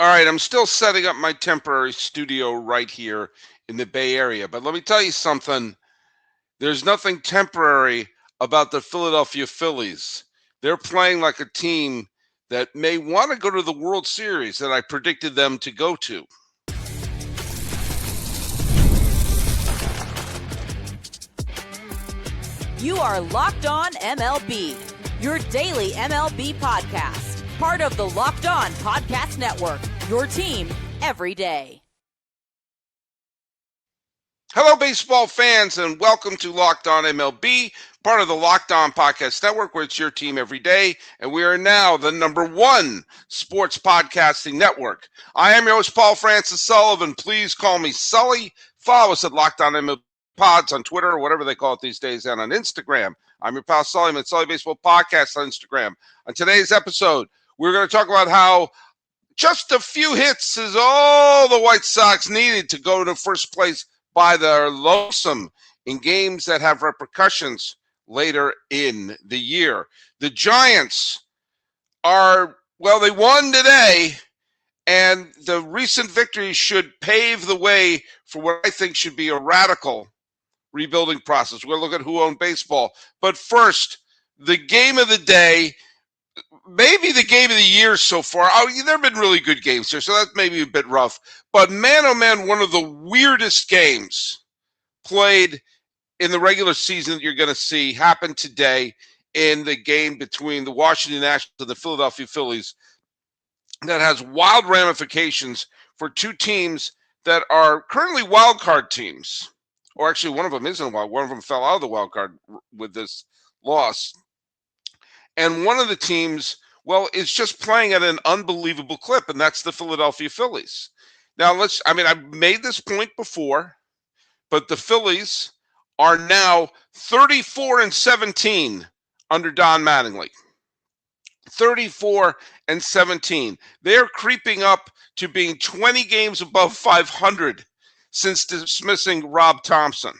All right, I'm still setting up my temporary studio right here in the Bay Area, but let me tell you something. There's nothing temporary about the Philadelphia Phillies. They're playing like a team that may want to go to the World Series that I predicted them to go to. You are Locked On MLB, your daily MLB podcast. Part of the Locked On Podcast Network, your team every day. Hello, baseball fans, and welcome to Locked On MLB, part of the Locked On Podcast Network, where it's your team every day. And we are now the #1 sports podcasting network. I am your host, Paul Francis Sullivan. Please call me Sully. Follow us at Locked On MLB Pods on Twitter, or whatever they call it these days, and on Instagram. I'm your pal Sully at Sully Baseball Podcast on Instagram. On today's episode, we're going to talk about how just a few hits is all the White Sox needed to go to first place by their lonesome in games that have repercussions later in the year. The Giants are, well, they won today, and the recent victory should pave the way for what I think should be a radical rebuilding process. We're going to look at who owned baseball. But first, the game of the day, maybe the game of the year so far. There have been really good games here, so that's maybe a bit rough. But man, oh man, one of the weirdest games played in the regular season that you're going to see happened today in the game between the Washington Nationals and the Philadelphia Phillies that has wild ramifications for two teams that are currently wild card teams. Or actually, one of them isn't a wild. One of them fell out of the wild card with this loss. And one of the teams, well, is just playing at an unbelievable clip, and that's the Philadelphia Phillies. Now, I've made this point before, but the Phillies are now 34-17 under Don Mattingly. 34-17. They're creeping up to being 20 games above 500 since dismissing Rob Thompson.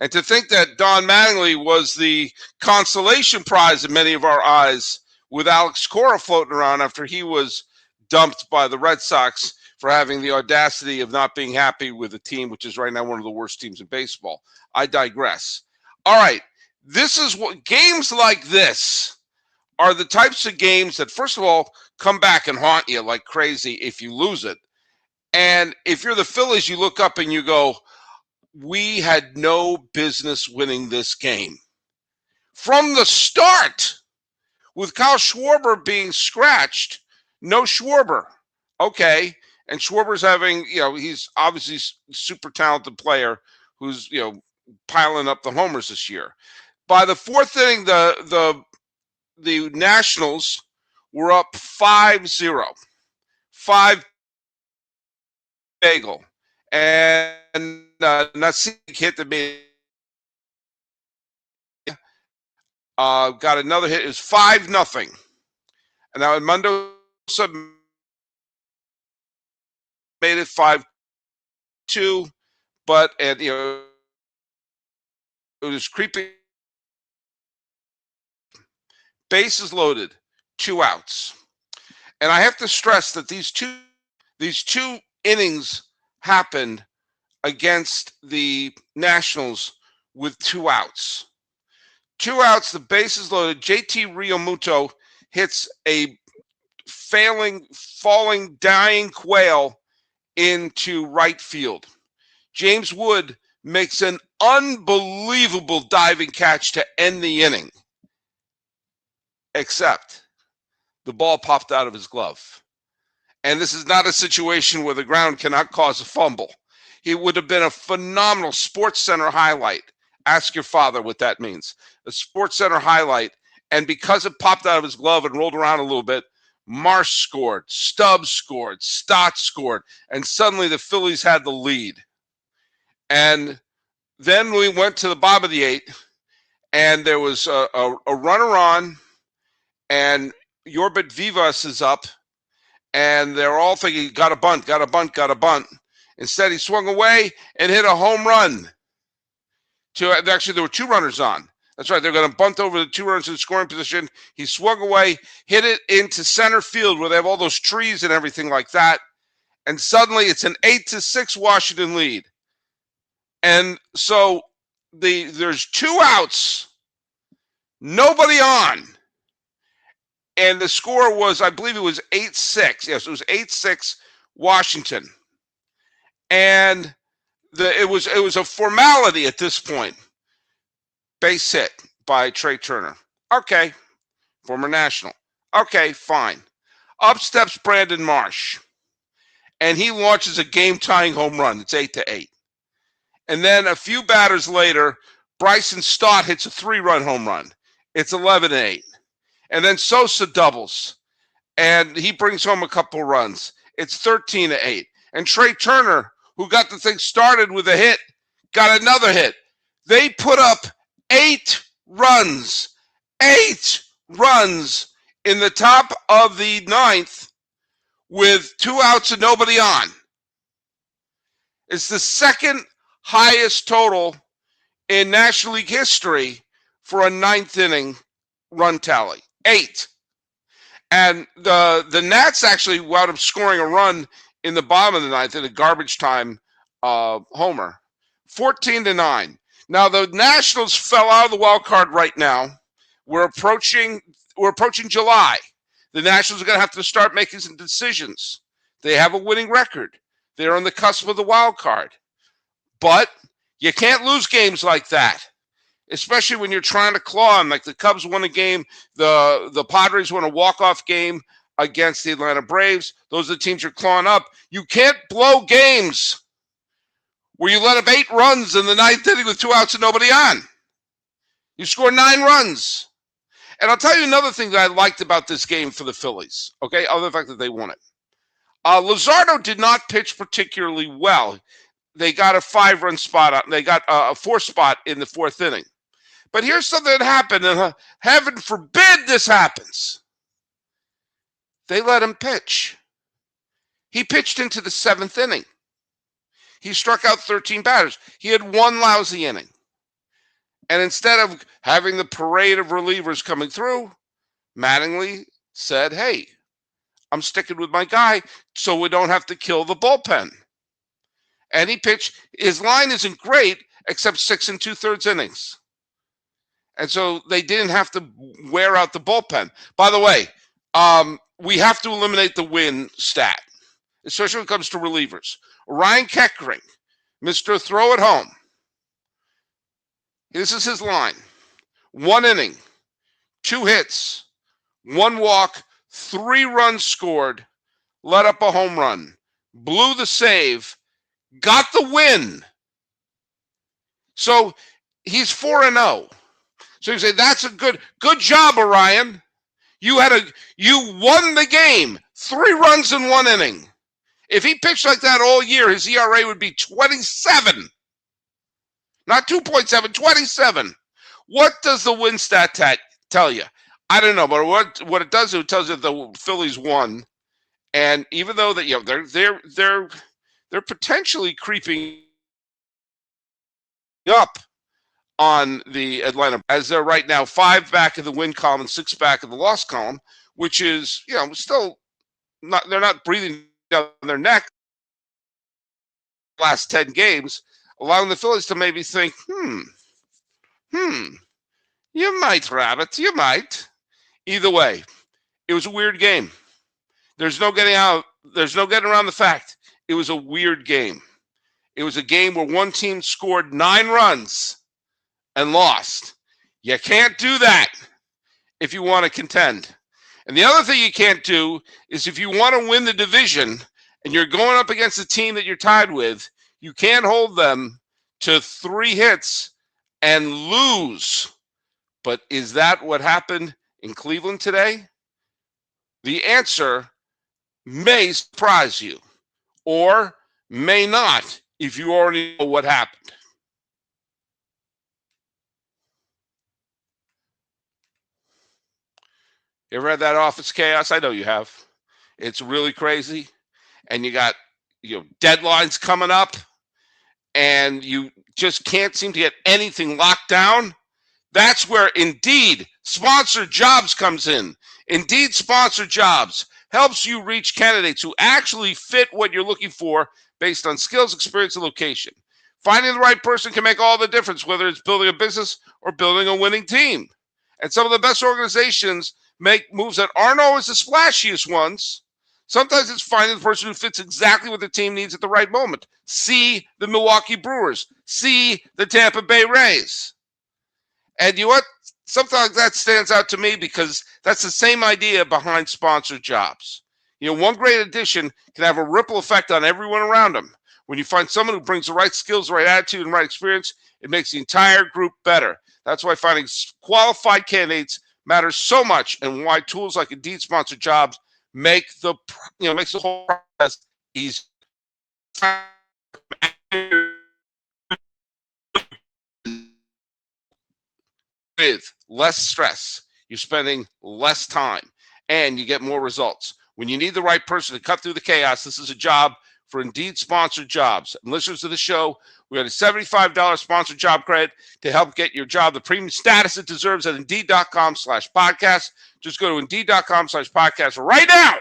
And to think that Don Mattingly was the consolation prize in many of our eyes with Alex Cora floating around after he was dumped by the Red Sox for having the audacity of not being happy with a team, which is right now one of the worst teams in baseball. I digress. All right, this is what games like this are the types of games that, first of all, come back and haunt you like crazy if you lose it. And if you're the Phillies, you look up and you go, we had no business winning this game. From the start, with Kyle Schwarber being scratched, no Schwarber. Okay, and Schwarber's having, he's obviously a super talented player who's, piling up the homers this year. By the fourth inning, the Nationals were up 5-0. 5 bagel. And Nasik hit the mid. Got another hit. It was 5-0. And now Edmundo made it 5-2. But it was creeping. Bases loaded, 2 outs. And I have to stress that these two innings happened against the Nationals with 2 outs. 2 outs, the bases loaded. JT Realmuto hits a falling, dying quail into right field. James Wood makes an unbelievable diving catch to end the inning. Except the ball popped out of his glove. And this is not a situation where the ground cannot cause a fumble. It would have been a phenomenal Sports Center highlight. Ask your father what that means. A Sports Center highlight. And because it popped out of his glove and rolled around a little bit, Marsh scored, Stubbs scored, Stott scored, and suddenly the Phillies had the lead. And then we went to the bottom of the 8th, and there was a runner on, and Yorbit Vivas is up, and they're all thinking, got a bunt, got a bunt, got a bunt. Instead, he swung away and hit a home run. Actually, there were 2 runners on. That's right. They're going to bunt over the 2 runners in scoring position. He swung away, hit it into center field where they have all those trees and everything like that. And suddenly it's an 8-6 Washington lead. And so there's 2 outs, nobody on. And the score was, I believe it was 8-6. Yes, it was 8-6 Washington. And it was a formality at this point. Base hit by Trey Turner. Okay. Former National. Okay, fine. Up steps Brandon Marsh. And he launches a game-tying home run. It's 8-8. And then a few batters later, Bryson Stott hits a 3-run home run. It's 11-8. And then Sosa doubles. And he brings home a couple runs. It's 13-8. And Trey Turner, who got the thing started with a hit, got another hit. They put up 8 runs. 8 runs in the top of the 9th with 2 outs and nobody on. It's the second highest total in National League history for a 9th inning run tally. 8. And the Nats actually wound up scoring a run in the bottom of the 9th in a garbage time homer. 14-9. Now the Nationals fell out of the wild card right now. We're approaching July. The Nationals are going to have to start making some decisions. They have a winning record. They're on the cusp of the wild card. But you can't lose games like that, especially when you're trying to claw them. Like the Cubs won a game, the Padres won a walk-off game against the Atlanta Braves. Those are the teams you're clawing up. You can't blow games where you let up 8 runs in the 9th inning with 2 outs and nobody on. You score 9 runs. And I'll tell you another thing that I liked about this game for the Phillies, okay, other than the fact that they won it. Luzardo did not pitch particularly well. They got a 5-run spot. They got a 4 spot in the 4th inning. But here's something that happened, and heaven forbid this happens. They let him pitch. He pitched into the 7th inning. He struck out 13 batters. He had 1 lousy inning. And instead of having the parade of relievers coming through, Mattingly said, hey, I'm sticking with my guy so we don't have to kill the bullpen. And he pitched. His line isn't great, except 6 2/3 innings. And so they didn't have to wear out the bullpen. By the way, we have to eliminate the win stat, especially when it comes to relievers. Ryan Keckering, Mr. Throw It Home. This is his line. 1 inning, 2 hits, 1 walk, 3 runs scored, let up a home run, blew the save, got the win. So he's 4-0. So you say that's a good job, Orion. You won the game. 3 runs in 1 inning. If he pitched like that all year, his ERA would be 27. Not 2.7, 27. What does the win stat tell you? I don't know, but what it does, it tells you the Phillies won, and even though that they're potentially creeping up on the Atlanta, as they're right now 5 back in the win column and 6 back in the loss column, which is still not, they're not breathing down their neck. Last 10 games, allowing the Phillies to maybe think, you might, Rabbit, you might. Either way, it was a weird game. There's no getting around the fact it was a weird game. It was a game where one team scored 9 runs and lost. You can't do that if you want to contend. And the other thing you can't do is if you want to win the division and you're going up against a team that you're tied with, you can't hold them to 3 hits and lose. But is that what happened in Cleveland today? The answer may surprise you or may not if you already know what happened. You ever had that office chaos? I know you have. It's really crazy. And you got deadlines coming up and you just can't seem to get anything locked down. That's where Indeed Sponsored Jobs comes in. Indeed Sponsored Jobs helps you reach candidates who actually fit what you're looking for based on skills, experience, and location. Finding the right person can make all the difference, whether it's building a business or building a winning team. And some of the best organizations make moves that aren't always the splashiest ones. Sometimes it's finding the person who fits exactly what the team needs at the right moment. See the Milwaukee Brewers. See the Tampa Bay Rays. And you know what? Sometimes that stands out to me because that's the same idea behind sponsored jobs. You know, one great addition can have a ripple effect on everyone around them. When you find someone who brings the right skills, the right attitude, and right experience, it makes the entire group better. That's why finding qualified candidates matters so much, and why tools like Indeed Sponsored Jobs makes the whole process easy. With less stress, you're spending less time, and you get more results. When you need the right person to cut through the chaos, this is a job for Indeed Sponsored Jobs. And listeners to the show, we got a $75 sponsored job credit to help get your job the premium status it deserves at Indeed.com/podcast. Just go to Indeed.com/podcast right now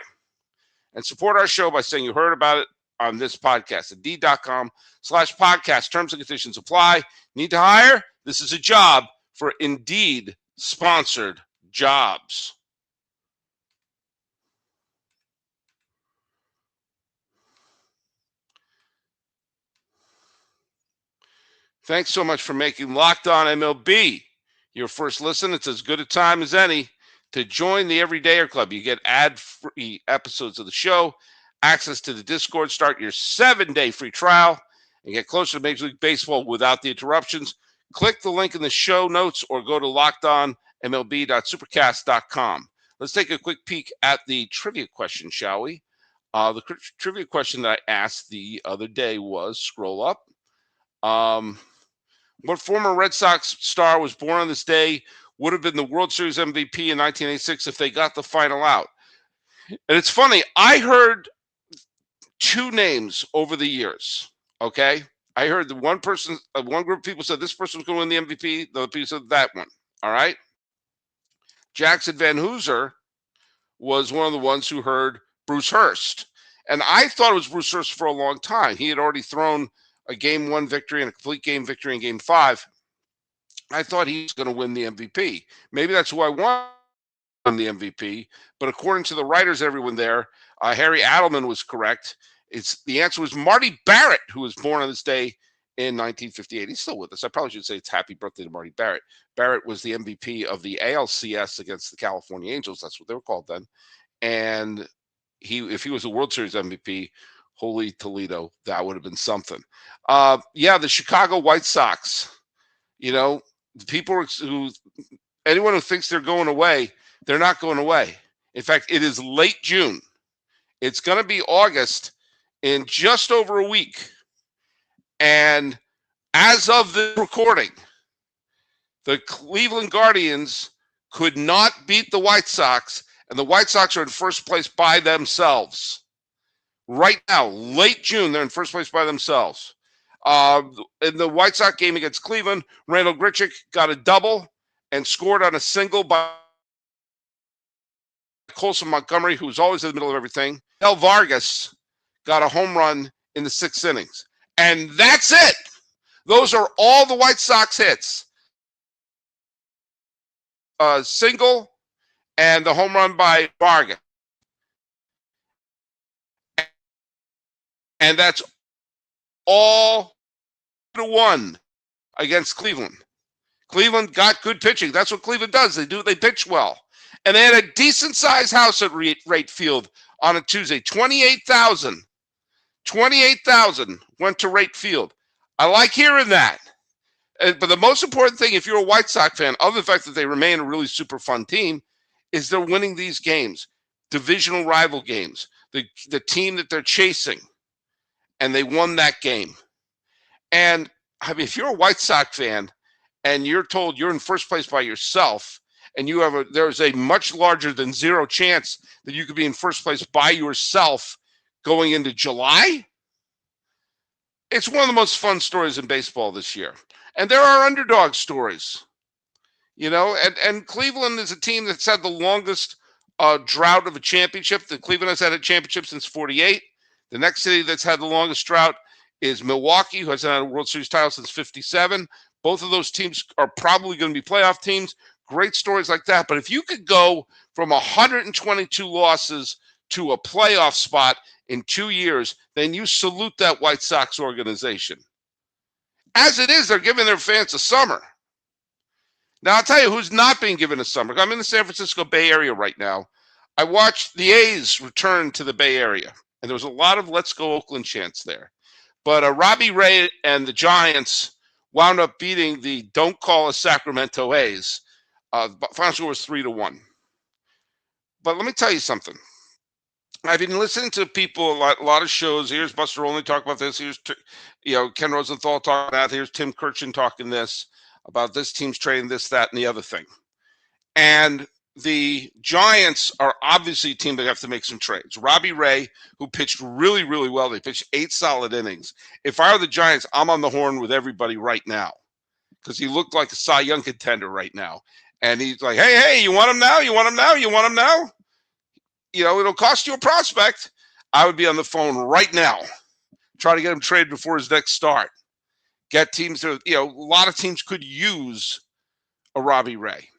and support our show by saying you heard about it on this podcast. Indeed.com/podcast. Terms and conditions apply. Need to hire? This is a job for Indeed Sponsored Jobs. Thanks so much for making Locked On MLB your first listen. It's as good a time as any to join the Everydayer Club. You get ad-free episodes of the show, access to the Discord, start your 7-day free trial, and get closer to Major League Baseball without the interruptions. Click the link in the show notes or go to lockedonmlb.supercast.com. Let's take a quick peek at the trivia question, shall we? The trivia question that I asked the other day was, scroll up, what former Red Sox star was born on this day, would have been the World Series MVP in 1986 if they got the final out? And it's funny, I heard two names over the years, okay? I heard one group of people said this person was going to win the MVP, the other people said that one, all right? Jackson Van Hooser was one of the ones who heard Bruce Hurst. And I thought it was Bruce Hurst for a long time. He had already thrown a Game 1 victory and a complete game victory in Game 5. I thought he was going to win the MVP. Maybe that's who I want to win the MVP. But according to the writers, everyone there, Harry Adelman was correct. The answer was Marty Barrett, who was born on this day in 1958. He's still with us. I probably should say it's happy birthday to Marty Barrett. Barrett was the MVP of the ALCS against the California Angels. That's what they were called then. And if he was a World Series MVP, holy Toledo, that would have been something. The Chicago White Sox. You know, anyone who thinks they're going away, they're not going away. In fact, it is late June. It's going to be August in just over a week. And as of the recording, the Cleveland Guardians could not beat the White Sox, and the White Sox are in first place by themselves. Right now, late June, they're in first place by themselves. In the White Sox game against Cleveland, Randall Grichuk got a double and scored on a single by Colson Montgomery, who's always in the middle of everything. El Vargas got a home run in the 6th innings. And that's it. Those are all the White Sox hits. Single and the home run by Vargas. And that's all 2-1 against Cleveland. Cleveland got good pitching. That's what Cleveland does. They pitch well. And they had a decent-sized house at Wright Field on a Tuesday. 28,000 went to Wright Field. I like hearing that. But the most important thing, if you're a White Sox fan, other than the fact that they remain a really super fun team, is they're winning these games, divisional rival games, the team that they're chasing. And they won that game. And I mean, if you're a White Sox fan and you're told you're in first place by yourself, and there's a much larger than zero chance that you could be in first place by yourself going into July, it's one of the most fun stories in baseball this year. And there are underdog stories. And Cleveland is a team that's had the longest drought of a championship. The Cleveland has had a championship since 48. The next city that's had the longest drought is Milwaukee, who hasn't had a World Series title since 57. Both of those teams are probably going to be playoff teams. Great stories like that. But if you could go from 122 losses to a playoff spot in 2 years, then you salute that White Sox organization. As it is, they're giving their fans a summer. Now, I'll tell you who's not being given a summer. I'm in the San Francisco Bay Area right now. I watched the A's return to the Bay Area, and there was a lot of "Let's Go Oakland" chants there. But Robbie Ray and the Giants wound up beating the "Don't Call Us Sacramento A's." The final score was 3-1. But let me tell you something. I've been listening to people, a lot of shows. Here's Buster Olney talk about this. Here's Ken Rosenthal talking about that. Here's Tim Kirchin talking this about this team's trading this, that, and the other thing. And the Giants are obviously a team that have to make some trades. Robbie Ray, who pitched really, really well. They pitched 8 solid innings. If I were the Giants, I'm on the horn with everybody right now because he looked like a Cy Young contender right now. And he's like, hey, you want him now? You want him now? You want him now? It'll cost you a prospect. I would be on the phone right now. Try to get him traded before his next start. Get teams that, a lot of teams could use a Robbie Ray.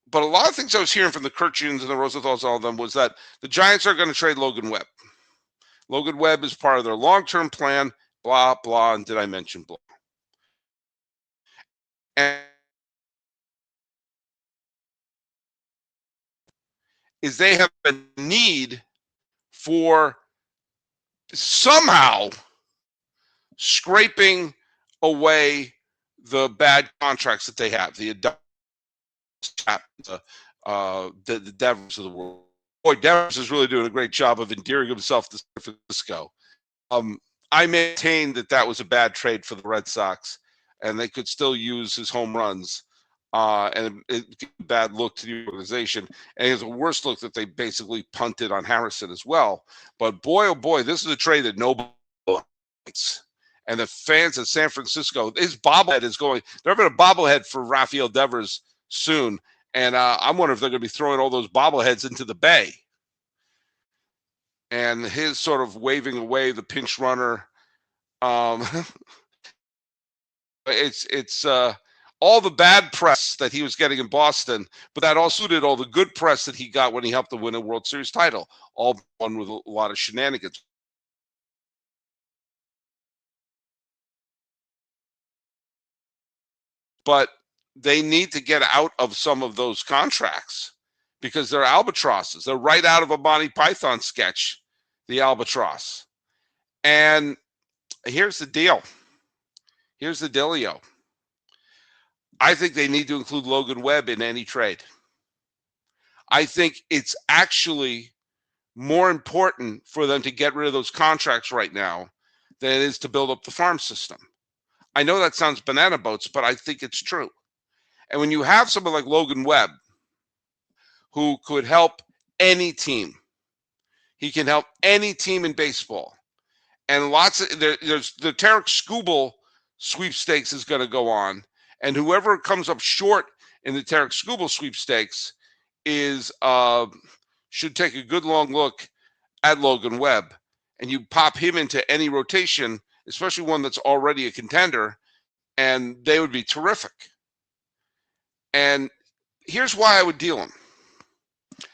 But a lot of things I was hearing from the Kirchens and the Rosenthals, all of them, was that the Giants are going to trade Logan Webb. Logan Webb is part of their long-term plan, blah, blah, and did I mention blah? And is they have a need for somehow scraping away the bad contracts that they have, the Devers of the world. Boy, Devers is really doing a great job of endearing himself to San Francisco. I maintain that was a bad trade for the Red Sox, and they could still use his home runs. And it gave a bad look to the organization. And it's a worse look that they basically punted on Harrison as well. But boy, oh boy, this is a trade that nobody likes. And the fans of San Francisco, his bobblehead is going. They're having a bobblehead for Rafael Devers soon. And I'm wondering if they're going to be throwing all those bobbleheads into the bay. And his sort of waving away the pinch runner. It's all the bad press that he was getting in Boston, but that also did all the good press that he got when he helped to win a World Series title, all won with a lot of shenanigans. But they need to get out of some of those contracts because they're albatrosses. They're right out of a Monty Python sketch, the albatross. And here's the deal. Here's the dealio. I think they need to include Logan Webb in any trade. I think it's actually more important for them to get rid of those contracts right now than it is to build up the farm system. I know that sounds banana boats, but I think it's true. And when you have someone like Logan Webb, who could help any team, he can help any team in baseball. And there's the Tarek Skubal sweepstakes is going to go on. And whoever comes up short in the Tarek Skubal sweepstakes should take a good long look at Logan Webb. And you pop him into any rotation, especially one that's already a contender, and they would be terrific. And here's why I would deal him.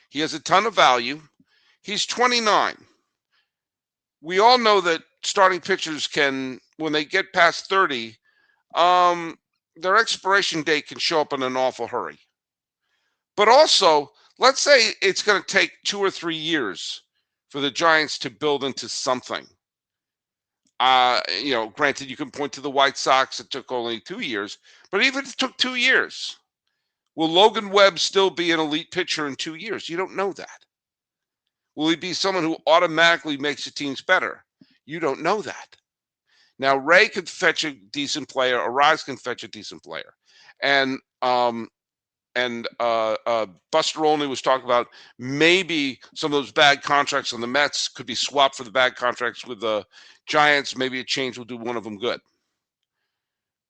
He has a ton of value. He's 29. We all know that starting pitchers can, when they get past 30, their expiration date can show up in an awful hurry. But also, let's say it's going to take 2 or 3 years for the Giants to build into something. Granted, you can point to the White Sox. It took only 2 years. But even if it took 2 years, will Logan Webb still be an elite pitcher in 2 years? You don't know that. Will he be someone who automatically makes the teams better? You don't know that. Now, Ray could fetch a decent player. Arise can fetch a decent player. And Buster Olney was talking about maybe some of those bad contracts on the Mets could be swapped for the bad contracts with the Giants. Maybe a change will do one of them good.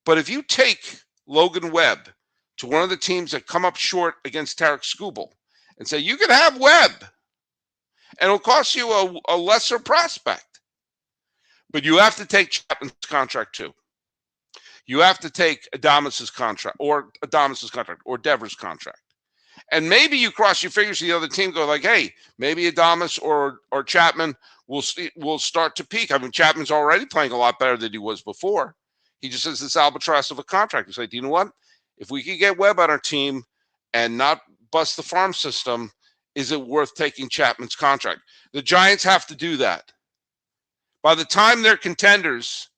But if you take Logan Webb to one of the teams that come up short against Tarek Skubal and say, you can have Webb, and it'll cost you a lesser prospect. But you have to take Chapman's contract too. You have to take Adames' contract or Devers' contract. And maybe you cross your fingers to the other team, go like, hey, maybe Adames or Chapman will start to peak. I mean, Chapman's already playing a lot better than he was before. He just has this albatross of a contract. He's like, do you know what? If we could get Webb on our team and not bust the farm system, is it worth taking Chapman's contract? The Giants have to do that. By the time they're contenders,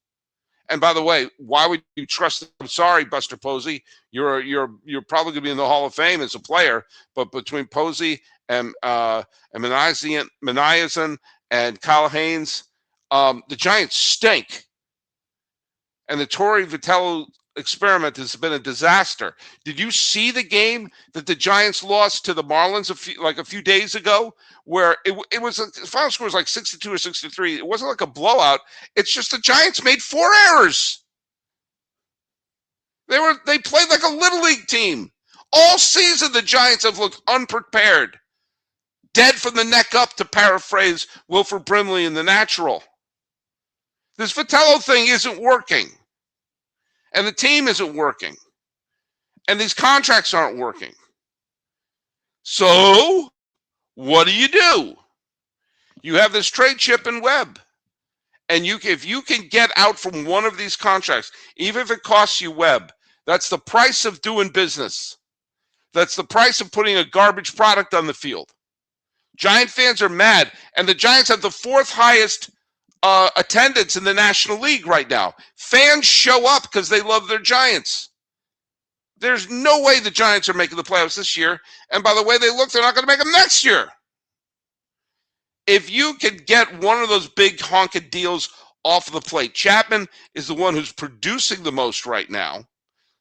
and by the way, why would you trust them? I'm sorry, Buster Posey. You're probably going to be in the Hall of Fame as a player, but between Posey and Maniasan and Kyle Haynes, the Giants stink. And the Torrey Vitello experiment has been a disaster. Did you see the game that the Giants lost to the Marlins a few days ago, where it was the final score was like 62 or 63? It wasn't like a blowout. It's just the Giants made 4 errors. They played like a little league team. All season the Giants have looked unprepared, dead from the neck up, to paraphrase Wilford Brimley in The Natural. This Vitello thing isn't working. And the team isn't working. And these contracts aren't working. So, what do? You have this trade chip in Webb. And if you can get out from one of these contracts, even if it costs you Webb, that's the price of doing business. That's the price of putting a garbage product on the field. Giant fans are mad. And the Giants have the 4th highest attendance in the National League right now. Fans show up because they love their Giants. There's no way the Giants are making the playoffs this year. And by the way they look, they're not going to make them next year. If you can get one of those big honking deals off of the plate, Chapman is the one who's producing the most right now.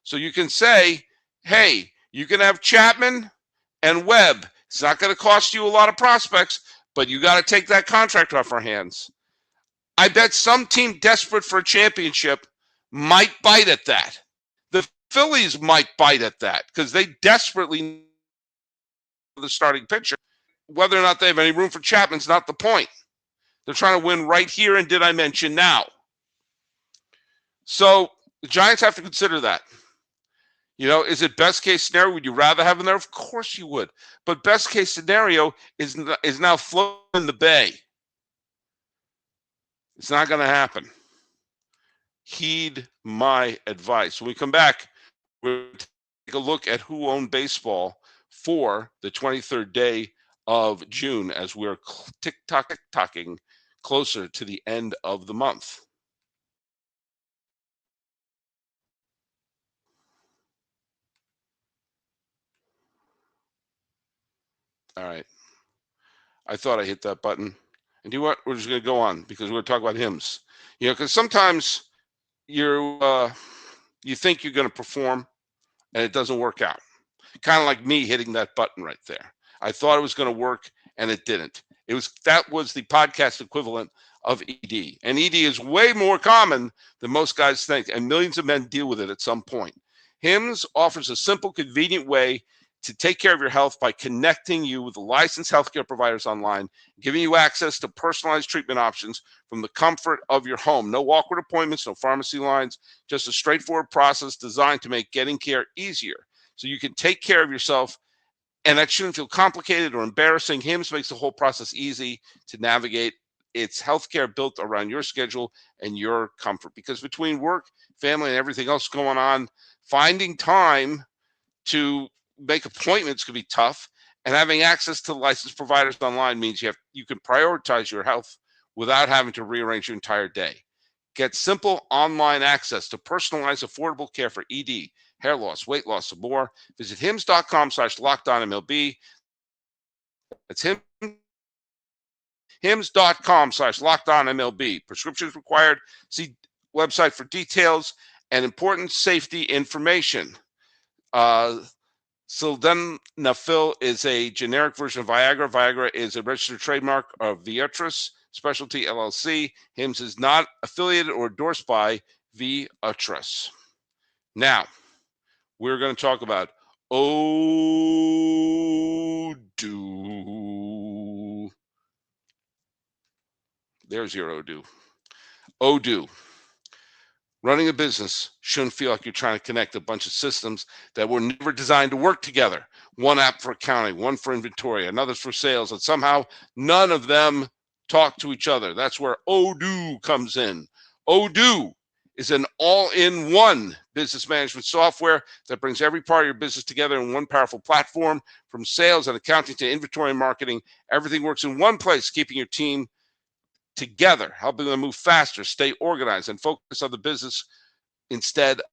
So you can say, hey, you can have Chapman and Webb. It's not going to cost you a lot of prospects, but you got to take that contract off our hands. I bet some team desperate for a championship might bite at that. The Phillies might bite at that because they desperately need the starting pitcher. Whether or not they have any room for Chapman's not the point. They're trying to win right here, and did I mention now? So the Giants have to consider that. You know, is it best case scenario? Would you rather have him there? Of course you would. But best case scenario is now floating in the bay. It's not going to happen. Heed my advice. When we come back, we'll take a look at who owned baseball for the 23rd day of June as we're tick-tocking closer to the end of the month. All right. I thought I hit that button. And do you know what? We're just going to go on because we're going to talk about hymns. You know, because sometimes you think you're going to perform and it doesn't work out. Kind of like me hitting that button right there. I thought it was going to work and it didn't. That was the podcast equivalent of ED. And ED is way more common than most guys think, and millions of men deal with it at some point. HIMS offers a simple, convenient way to take care of your health by connecting you with licensed healthcare providers online, giving you access to personalized treatment options from the comfort of your home. No awkward appointments, no pharmacy lines, just a straightforward process designed to make getting care easier. So you can take care of yourself, and that shouldn't feel complicated or embarrassing. HIMS makes the whole process easy to navigate. It's healthcare built around your schedule and your comfort. Because between work, family, and everything else going on, finding time to make appointments could be tough, and having access to licensed providers online means you can prioritize your health without having to rearrange your entire day. Get simple online access to personalized, affordable care for ED, hair loss, weight loss, and more. Visit hims.com/LockedOnMLB. That's hims.com/LockedOnMLB. Prescriptions required. See website for details and important safety information. Sildenafil is a generic version of Viagra. Viagra is a registered trademark of Viatris Specialty LLC. HIMS is not affiliated or endorsed by Viatris. Now, we're going to talk about Odoo. There's your Odoo. Odoo. Running a business shouldn't feel like you're trying to connect a bunch of systems that were never designed to work together. One app for accounting, one for inventory, another for sales, and somehow none of them talk to each other. That's where Odoo comes in. Odoo is an all-in-one business management software that brings every part of your business together in one powerful platform. From sales and accounting to inventory and marketing, everything works in one place, keeping your team together, helping them move faster, stay organized, and focus on the business instead of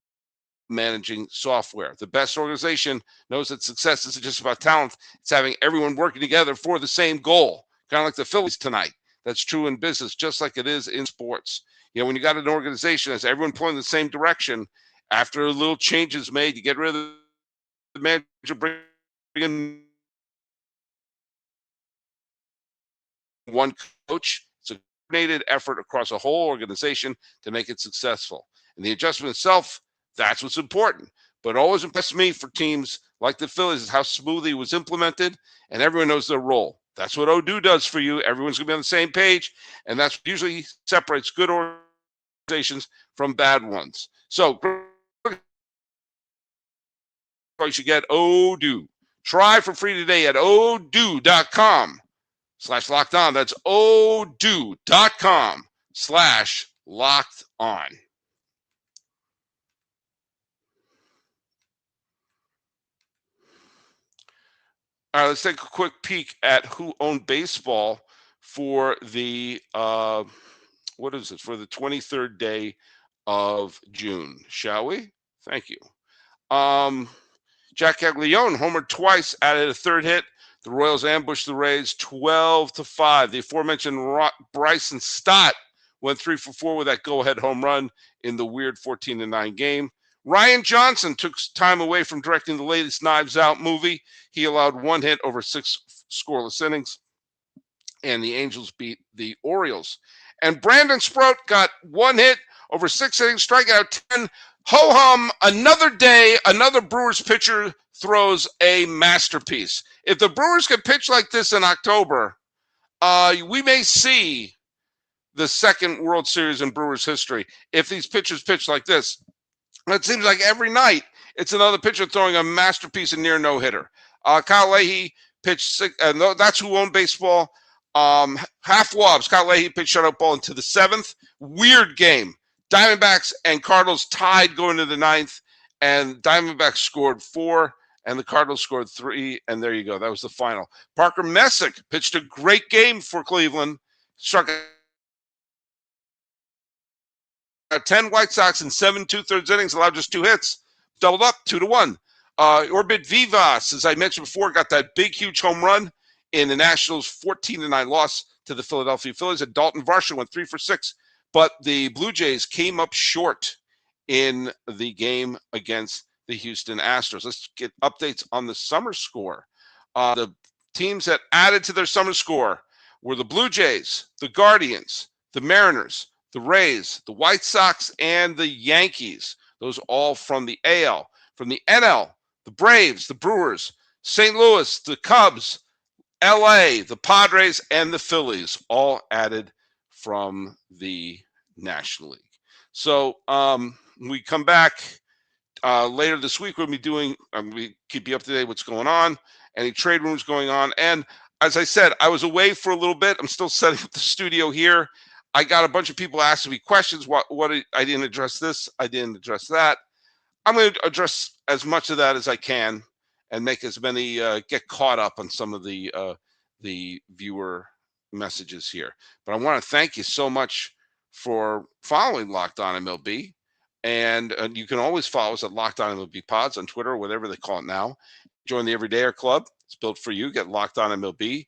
managing software. The best organization knows that success isn't just about talent, it's having everyone working together for the same goal, kind of like the Phillies tonight. That's true in business, just like it is in sports. You know, when you got an organization that's everyone pulling in the same direction, after a little changes made, you get rid of the manager, bring in one coach. It's a coordinated effort across a whole organization to make it successful. And the adjustment itself, that's what's important. But always impressed me for teams like the Phillies is how smoothly it was implemented, and everyone knows their role. That's what Odoo does for you. Everyone's going to be on the same page, and that's what usually separates good organizations from bad ones. So you should get Odoo. Try for free today at odoo.com/locked on. That's odoo.com/locked on. All right, let's take a quick peek at who owned baseball for the what is it, for the 23rd day of June, shall we? Thank you. Jack Caglione homered twice, added a third hit. The Royals ambushed the Rays 12-5. The aforementioned Bryson Stott went 3 for 4 with that go-ahead home run in the weird 14-9 game. Ryan Johnson took time away from directing the latest Knives Out movie. He allowed one hit over 6 scoreless innings, and the Angels beat the Orioles. And Brandon Sproat got one hit over 6 innings, strikeout 10. Ho-hum, another day, another Brewers pitcher throws a masterpiece. If the Brewers can pitch like this in October, we may see the second World Series in Brewers history if these pitchers pitch like this. It seems like every night it's another pitcher throwing a masterpiece and near no-hitter. Kyle Leahy pitched six, that's who owned baseball. Half wobs. Kyle Leahy pitched shutout ball into the 7th. Weird game. Diamondbacks and Cardinals tied going to the 9th, and Diamondbacks scored 4, and the Cardinals scored 3, and there you go. That was the final. Parker Messick pitched a great game for Cleveland. Struck 10 White Sox in 7 2/3 innings, allowed just 2 hits. Doubled up 2-1. Orbit Vivas, as I mentioned before, got that big, huge home run in the Nationals' 14-9 loss to the Philadelphia Phillies. And Dalton Varsho went 3 for 6. But the Blue Jays came up short in the game against the Houston Astros. Let's get updates on the summer score. The teams that added to their summer score were the Blue Jays, the Guardians, the Mariners, the Rays, the White Sox, and the Yankees. Those all from the AL. From the NL, the Braves, the Brewers, St. Louis, the Cubs, LA, the Padres, and the Phillies all added from the National League. So we come back later this week. We'll be doing, we keep you up to date what's going on, any trade rumors going on. And as I said, I was away for a little bit. I'm still setting up the studio here. I got a bunch of people asking me questions. What I didn't address this. I didn't address that. I'm going to address as much of that as I can and make as many get caught up on some of the viewer messages here. But I want to thank you so much for following Locked On MLB. And you can always follow us at Locked On MLB Pods on Twitter or whatever they call it now. Join the Everydayer Club. It's built for you. Get Locked On MLB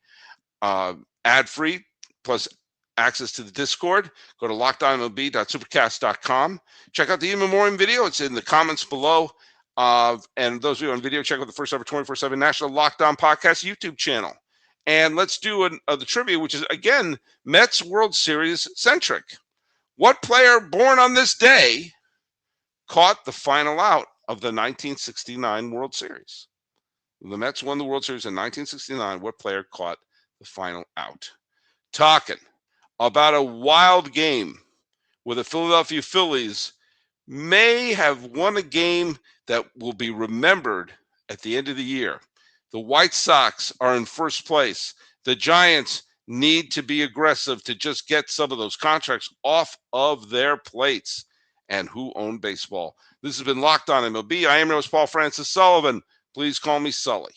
ad-free plus access to the Discord. Go to lockedonmlb.supercast.com. Check out the in-memoriam video. It's in the comments below. And those of you on video, check out the first ever 24/7 National Locked On Podcast YouTube channel. And let's do the trivia, which is, again, Mets World Series centric. What player born on this day caught the final out of the 1969 World Series. The Mets won the World Series in 1969. What player caught the final out? Talking about a wild game where the Philadelphia Phillies may have won a game that will be remembered at the end of the year. The White Sox are in first place. The Giants need to be aggressive to just get some of those contracts off of their plates. And who owned baseball? This has been Locked On MLB. I am your host, Paul Francis Sullivan. Please call me Sully.